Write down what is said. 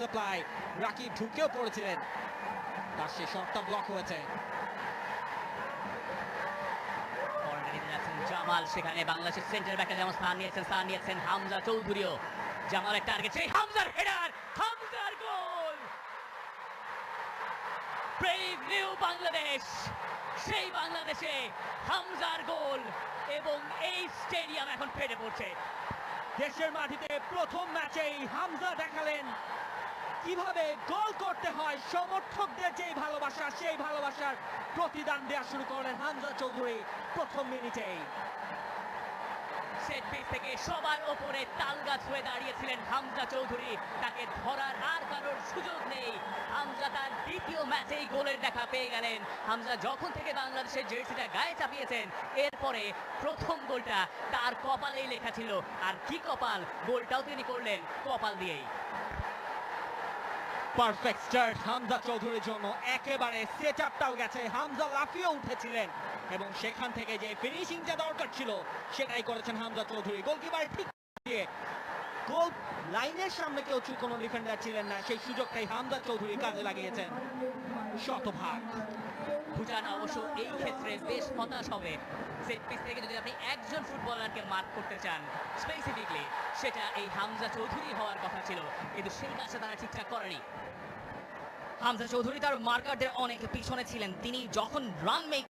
Supply, Rakib ঢুকেও পড়েছিলেন, তার সেই শটটা ব্লক হয়েছে। জামাল, সেখানে বাংলাদেশের সেন্টার ব্যাকে যেমন স্থান নিয়েছেন হামজা চৌধুরীও। জামালের টার্গেট, সেই হামজার হেডার, হামজার গোল। ব্রেভ নিউ বাংলাদেশ, সেই বাংলাদেশে হামজার গোল, এবং এই স্টেডিয়াম এখন ফেটে পড়ছে। দেশের মাটিতে প্রথম ম্যাচেই হামজা দেখালেন কিভাবে গোল করতে হয়। সমর্থকদের যেই ভালোবাসা, সেই ভালোবাসার প্রতিদান দেওয়া শুরু করলেন হামজা চৌধুরী প্রথম মিনিটেই। সেট পিস থেকে সবার ওপরে তালগাছ হয়ে দাঁড়িয়েছিলেন হামজা চৌধুরী, তাকে ধরার আর কারোর সুযোগ নেই। হামজা তার দ্বিতীয় ম্যাচেই গোলের দেখা পেয়ে গেলেন। হামজা যখন থেকে বাংলাদেশের জার্সিটা গায়ে চাপিয়েছেন, এরপরে প্রথম গোলটা তার কপালেই লেখা ছিল। আর কি কপাল, গোলটাও তিনি করলেন কপাল দিয়েই। পারফেক্ট স্টার্ট হামজা চৌধুরীর জন্য, একেবারে সেট আপটাও গেছে। হামজা লাফিয়ে উঠেছিলেন এবং সেখান থেকে যে ফিনিশিংটা দরকার ছিল সেটাই করেছেন হামজা চৌধুরী। গোলকিপার ঠিক দিয়ে গোল লাইনের সামনে কেউ কোনো ডিফেন্ডার ছিলেন না, সেই সুযোগটাই হামজা চৌধুরী কাজে লাগিয়েছেন শতভাগ। ভুটান অবশ্য এই ক্ষেত্রে বেশ হতাশ হবে। সেট পিস থেকে যদি আপনি একজন ফুটবলারকে মার্ক করতে চান স্পেসিফিকলি, সেটা এই হামজা চৌধুরী হওয়ার কথা ছিল, কিন্তু সেই কাজটা তারা ঠিকঠাক করেনি। হামজা চৌধুরী তার মার্কারদের অনেক পিছনে ছিলেন। তিনি যখন রান মেক